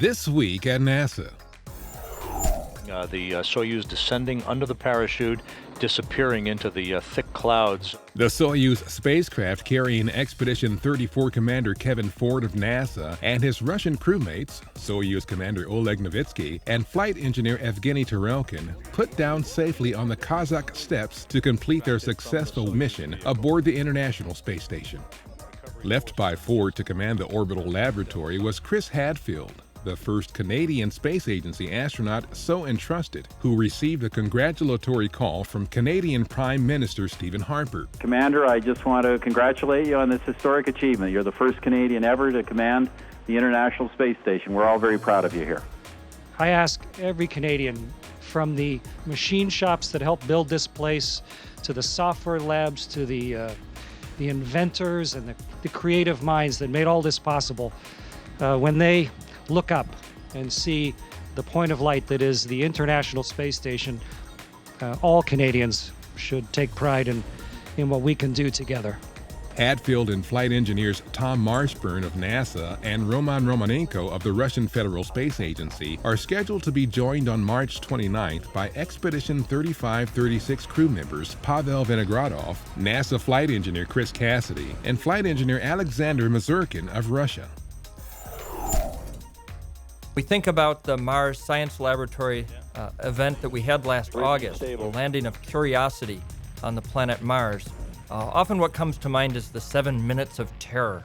This week at NASA. The Soyuz descending under the parachute, disappearing into the thick clouds. The Soyuz spacecraft carrying Expedition 34 Commander Kevin Ford of NASA and his Russian crewmates, Soyuz Commander Oleg Novitskiy and flight engineer Evgeny Tarelkin, put down safely on the Kazakh steppes to complete their successful mission aboard the International Space Station. Left by Ford to command the orbital laboratory was Chris Hadfield, the first Canadian Space Agency astronaut so entrusted, who received a congratulatory call from Canadian Prime Minister Stephen Harper. Commander, I just want to congratulate you on this historic achievement. You're the first Canadian ever to command the International Space Station. We're all very proud of you here. I ask every Canadian, from the machine shops that helped build this place, to the software labs, to the inventors and the creative minds that made all this possible, when they look up and see the point of light that is the International Space Station, all Canadians should take pride in what we can do together. Hadfield and flight engineers Tom Marshburn of NASA and Roman Romanenko of the Russian Federal Space Agency are scheduled to be joined on March 29th by Expedition 3536 crew members Pavel Vinogradov, NASA flight engineer Chris Cassidy, and flight engineer Alexander Mazurkin of Russia. We think about the Mars Science Laboratory event that we had last August, the landing of Curiosity on the planet Mars. Often what comes to mind is the 7 minutes of terror.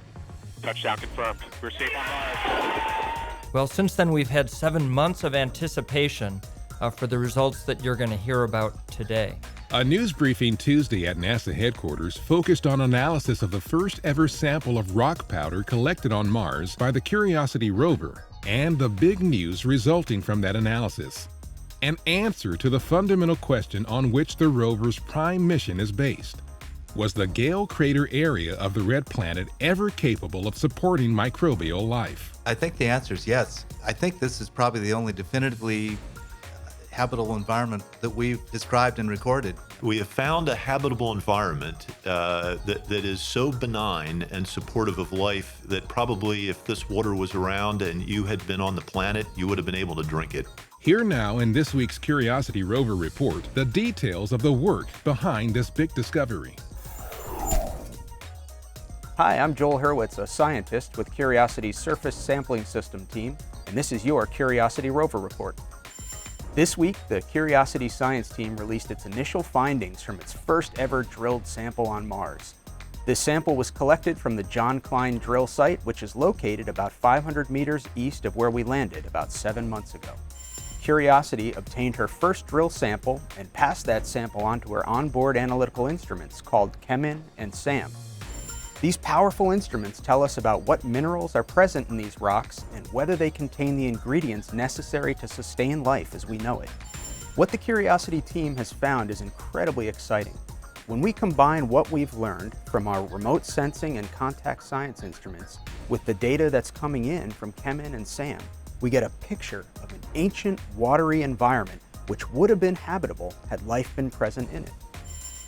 Touchdown confirmed. We're safe on Mars. Well, since then we've had 7 months of anticipation for the results that you're going to hear about today. A news briefing Tuesday at NASA headquarters focused on analysis of the first ever sample of rock powder collected on Mars by the Curiosity rover, and the big news resulting from that analysis. An answer to the fundamental question on which the rover's prime mission is based. Was the Gale crater area of the red planet ever capable of supporting microbial life? I think the answer is yes. I think this is probably the only definitively habitable environment that we've described and recorded. We have found a habitable environment that is so benign and supportive of life that probably if this water was around and you had been on the planet, you would have been able to drink it. Here now in this week's Curiosity rover report, the details of the work behind this big discovery. Hi, I'm Joel Hurwitz, a scientist with Curiosity's Surface Sampling System team, and this is your Curiosity rover report. This week, the Curiosity science team released its initial findings from its first ever drilled sample on Mars. This sample was collected from the John Klein drill site, which is located about 500 meters east of where we landed about 7 months ago. Curiosity obtained her first drill sample and passed that sample on to her onboard analytical instruments called CHEMIN and SAM. These powerful instruments tell us about what minerals are present in these rocks and whether they contain the ingredients necessary to sustain life as we know it. What the Curiosity team has found is incredibly exciting. When we combine what we've learned from our remote sensing and contact science instruments with the data that's coming in from CHEMIN and SAM, we get a picture of an ancient watery environment which would have been habitable had life been present in it.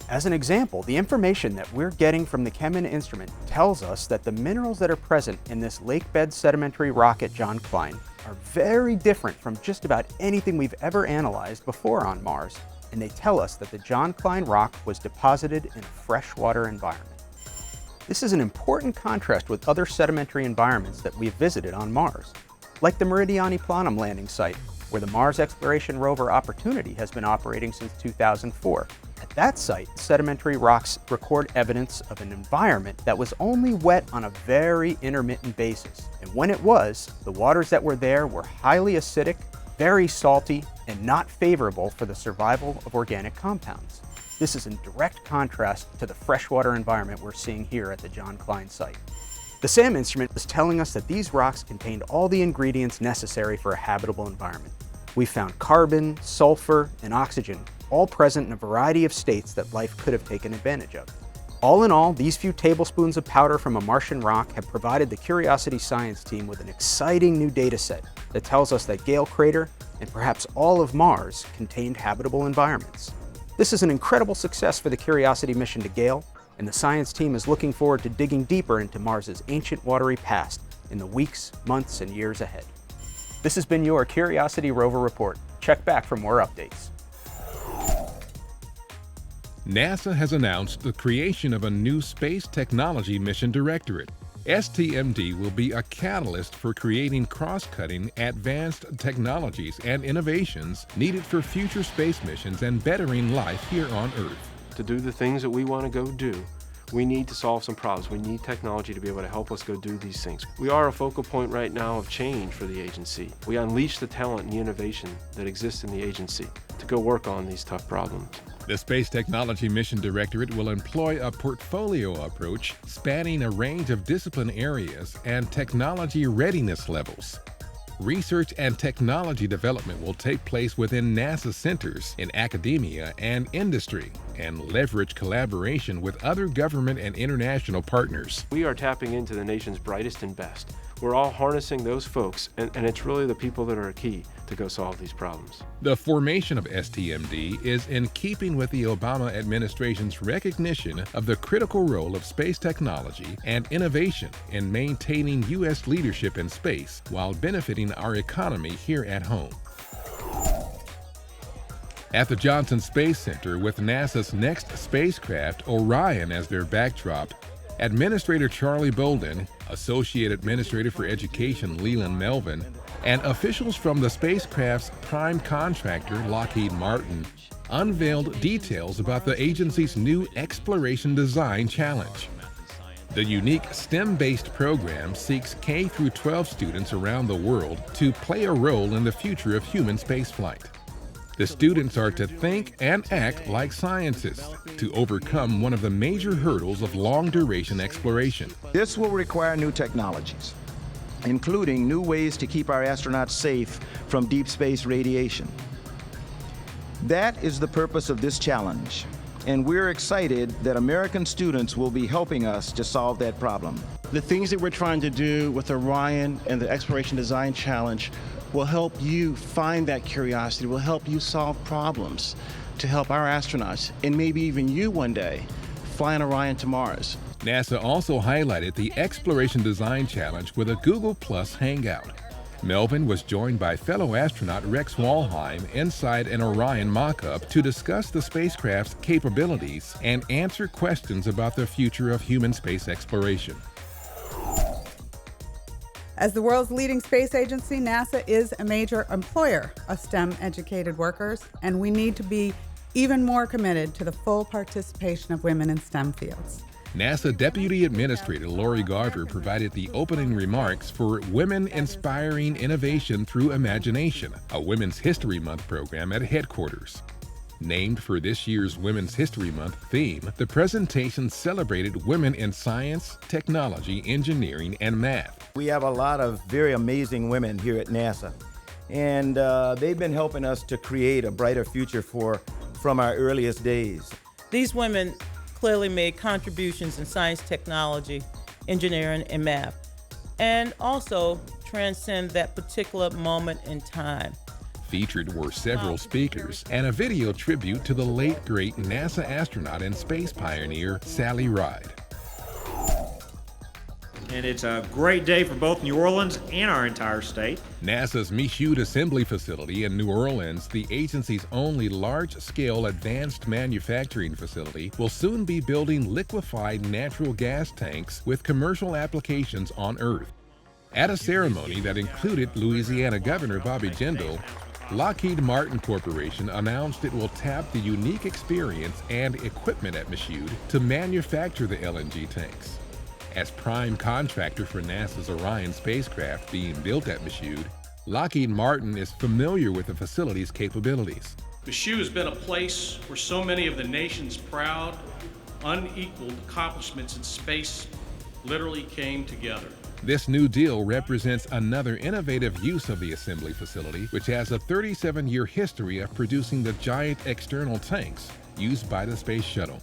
As an example, the information that we're getting from the CHEMIN instrument tells us that the minerals that are present in this lakebed sedimentary rock at John Klein are very different from just about anything we've ever analyzed before on Mars, and they tell us that the John Klein rock was deposited in a freshwater environment. This is an important contrast with other sedimentary environments that we've visited on Mars, like the Meridiani Planum landing site, where the Mars Exploration Rover Opportunity has been operating since 2004. At that site, sedimentary rocks record evidence of an environment that was only wet on a very intermittent basis. And when it was, the waters that were there were highly acidic, very salty, and not favorable for the survival of organic compounds. This is in direct contrast to the freshwater environment we're seeing here at the John Klein site. The SAM instrument is telling us that these rocks contained all the ingredients necessary for a habitable environment. We found carbon, sulfur, and oxygen, all present in a variety of states that life could have taken advantage of. All in all, these few tablespoons of powder from a Martian rock have provided the Curiosity science team with an exciting new data set that tells us that Gale Crater, and perhaps all of Mars, contained habitable environments. This is an incredible success for the Curiosity mission to Gale, and the science team is looking forward to digging deeper into Mars's ancient watery past in the weeks, months, and years ahead. This has been your Curiosity Rover Report. Check back for more updates. NASA has announced the creation of a new Space Technology Mission Directorate. STMD will be a catalyst for creating cross-cutting advanced technologies and innovations needed for future space missions and bettering life here on Earth. To do the things that we want to go do, we need to solve some problems. We need technology to be able to help us go do these things. We are a focal point right now of change for the agency. We unleash the talent and the innovation that exists in the agency to go work on these tough problems. The Space Technology Mission Directorate will employ a portfolio approach spanning a range of discipline areas and technology readiness levels. Research and technology development will take place within NASA centers in academia and industry and leverage collaboration with other government and international partners. We are tapping into the nation's brightest and best. We're all harnessing those folks, and it's really the people that are key to go solve these problems. The formation of STMD is in keeping with the Obama administration's recognition of the critical role of space technology and innovation in maintaining U.S. leadership in space while benefiting our economy here at home. At the Johnson Space Center, with NASA's next spacecraft, Orion, as their backdrop, Administrator Charlie Bolden, Associate Administrator for Education Leland Melvin, and officials from the spacecraft's prime contractor, Lockheed Martin, unveiled details about the agency's new Exploration Design Challenge. The unique STEM-based program seeks K-12 students around the world to play a role in the future of human spaceflight. The students are to think and act like scientists to overcome one of the major hurdles of long-duration exploration. This will require new technologies, including new ways to keep our astronauts safe from deep space radiation. That is the purpose of this challenge, and we're excited that American students will be helping us to solve that problem. The things that we're trying to do with Orion and the Exploration Design Challenge will help you find that curiosity, will help you solve problems to help our astronauts, and maybe even you one day, fly an Orion to Mars. NASA also highlighted the Exploration Design Challenge with a Google Plus Hangout. Melvin was joined by fellow astronaut Rex Walheim inside an Orion mock-up to discuss the spacecraft's capabilities and answer questions about the future of human space exploration. As the world's leading space agency, NASA is a major employer of STEM-educated workers, and we need to be even more committed to the full participation of women in STEM fields. NASA Deputy Administrator Lori Garver provided the opening remarks for Women Inspiring Innovation Through Imagination, a Women's History Month program at headquarters. Named for this year's Women's History Month theme, the presentation celebrated women in science, technology, engineering, and math. We have a lot of very amazing women here at NASA, and they've been helping us to create a brighter future from our earliest days. These women clearly made contributions in science, technology, engineering, and math, and also transcend that particular moment in time. Featured were several speakers and a video tribute to the late great NASA astronaut and space pioneer Sally Ride. And it's a great day for both New Orleans and our entire state. NASA's Michoud Assembly Facility in New Orleans, the agency's only large-scale advanced manufacturing facility, will soon be building liquefied natural gas tanks with commercial applications on Earth. At a ceremony that included Louisiana Governor Bobby Jindal, Lockheed Martin Corporation announced it will tap the unique experience and equipment at Michoud to manufacture the LNG tanks. As prime contractor for NASA's Orion spacecraft being built at Michoud, Lockheed Martin is familiar with the facility's capabilities. Michoud has been a place where so many of the nation's proud, unequaled accomplishments in space literally came together. This new deal represents another innovative use of the assembly facility, which has a 37-year history of producing the giant external tanks used by the Space Shuttle.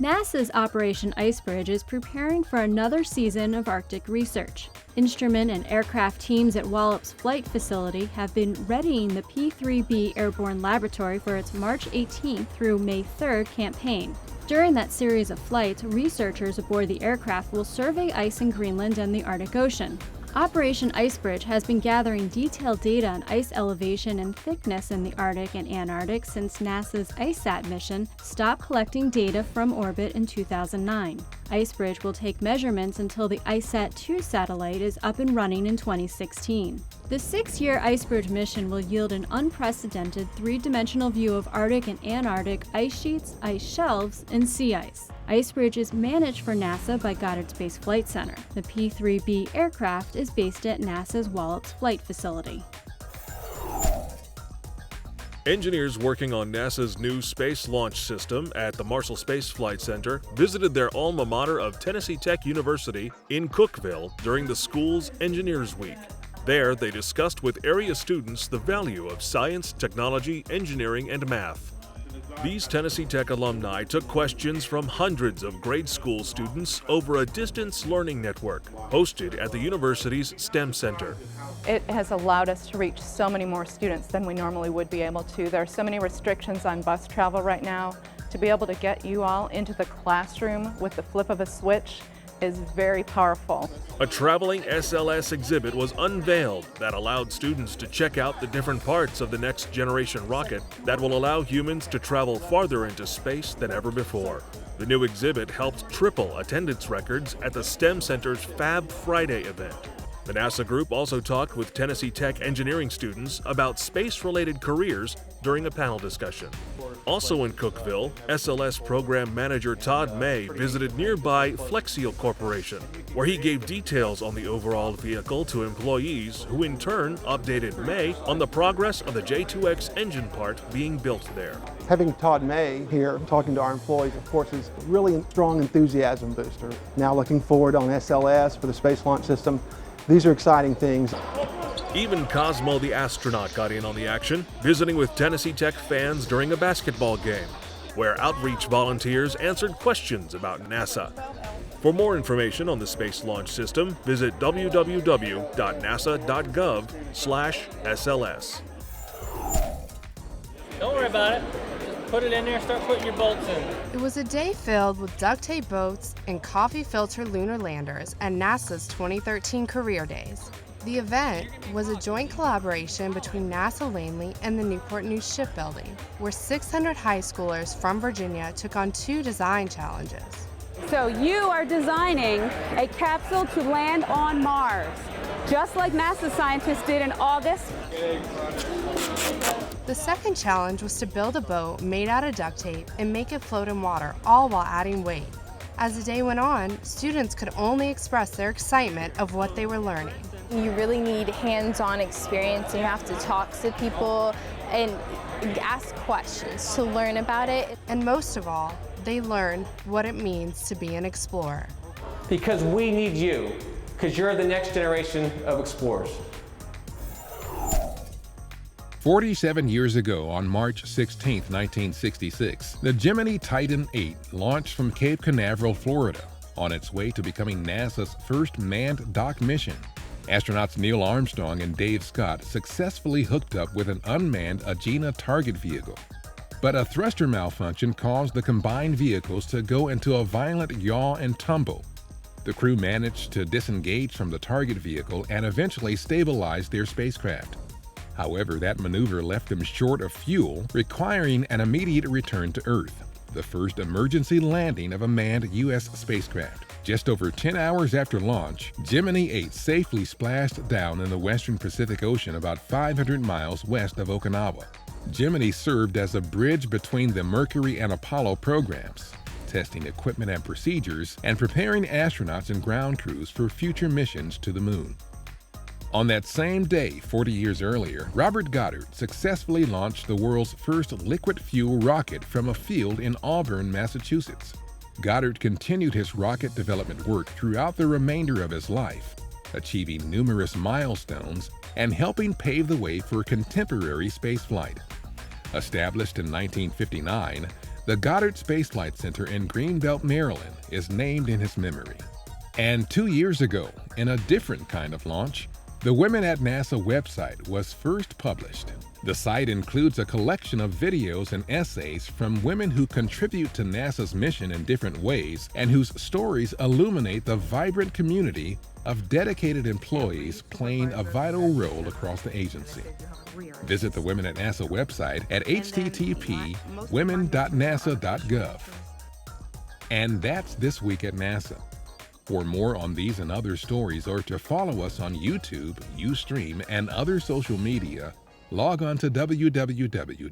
NASA's Operation IceBridge is preparing for another season of Arctic research. Instrument and aircraft teams at Wallops Flight Facility have been readying the P-3B Airborne Laboratory for its March 18th through May 3rd campaign. During that series of flights, researchers aboard the aircraft will survey ice in Greenland and the Arctic Ocean. Operation IceBridge has been gathering detailed data on ice elevation and thickness in the Arctic and Antarctic since NASA's IceSat mission stopped collecting data from orbit in 2009. IceBridge will take measurements until the IceSat-2 satellite is up and running in 2016. The 6-year IceBridge mission will yield an unprecedented three-dimensional view of Arctic and Antarctic ice sheets, ice shelves, and sea ice. IceBridge is managed for NASA by Goddard Space Flight Center. The P-3B aircraft is based at NASA's Wallops Flight Facility. Engineers working on NASA's new Space Launch System at the Marshall Space Flight Center visited their alma mater of Tennessee Tech University in Cookeville during the school's Engineers Week. There, they discussed with area students the value of science, technology, engineering, and math. These Tennessee Tech alumni took questions from hundreds of grade school students over a distance learning network hosted at the university's STEM Center. It has allowed us to reach so many more students than we normally would be able to. There are so many restrictions on bus travel right now. To be able to get you all into the classroom with the flip of a switch is very powerful. A traveling SLS exhibit was unveiled that allowed students to check out the different parts of the next generation rocket that will allow humans to travel farther into space than ever before. The new exhibit helped triple attendance records at the STEM Center's Fab Friday event. The NASA group also talked with Tennessee Tech engineering students about space-related careers during a panel discussion. Also in Cookeville, SLS program manager Todd May visited nearby Flexio Corporation, where he gave details on the overall vehicle to employees who in turn updated May on the progress of the J2X engine part being built there. Having Todd May here talking to our employees, of course, is really a strong enthusiasm booster. Now looking forward on SLS for the Space Launch System. These are exciting things. Even Cosmo the astronaut got in on the action, visiting with Tennessee Tech fans during a basketball game, where outreach volunteers answered questions about NASA. For more information on the Space Launch System, visit www.nasa.gov/SLS. Don't worry about it. Just put it in there and start putting your bolts in. It was a day filled with duct tape boats and coffee filter lunar landers at NASA's 2013 Career Days. The event was a joint collaboration between NASA Langley and the Newport News Shipbuilding, where 600 high schoolers from Virginia took on 2 design challenges. So you are designing a capsule to land on Mars, just like NASA scientists did in August. The second challenge was to build a boat made out of duct tape and make it float in water, all while adding weight. As the day went on, students could only express their excitement of what they were learning. You really need hands-on experience. You have to talk to people and ask questions to learn about it. And most of all, they learned what it means to be an explorer. Because we need you, because you're the next generation of explorers. 47 years ago, on March 16, 1966, the Gemini Titan 8 launched from Cape Canaveral, Florida, on its way to becoming NASA's first manned dock mission. Astronauts Neil Armstrong and Dave Scott successfully hooked up with an unmanned Agena target vehicle. But a thruster malfunction caused the combined vehicles to go into a violent yaw and tumble. The crew managed to disengage from the target vehicle and eventually stabilize their spacecraft. However, that maneuver left them short of fuel, requiring an immediate return to Earth, the first emergency landing of a manned U.S. spacecraft. Just over 10 hours after launch, Gemini 8 safely splashed down in the western Pacific Ocean about 500 miles west of Okinawa. Gemini served as a bridge between the Mercury and Apollo programs, testing equipment and procedures, and preparing astronauts and ground crews for future missions to the moon. On that same day, 40 years earlier, Robert Goddard successfully launched the world's first liquid fuel rocket from a field in Auburn, Massachusetts. Goddard continued his rocket development work throughout the remainder of his life, achieving numerous milestones and helping pave the way for contemporary spaceflight. Established in 1959, the Goddard Space Flight Center in Greenbelt, Maryland is named in his memory. And 2 years ago, in a different kind of launch, The Women at NASA website was first published. The site includes a collection of videos and essays from women who contribute to NASA's mission in different ways and whose stories illuminate the vibrant community of dedicated employees playing a vital role across the agency. Visit the Women at NASA website at http://women.nasa.gov. And that's This Week at NASA. For more on these and other stories, or to follow us on YouTube, Ustream, and other social media, log on to www.nasa.gov.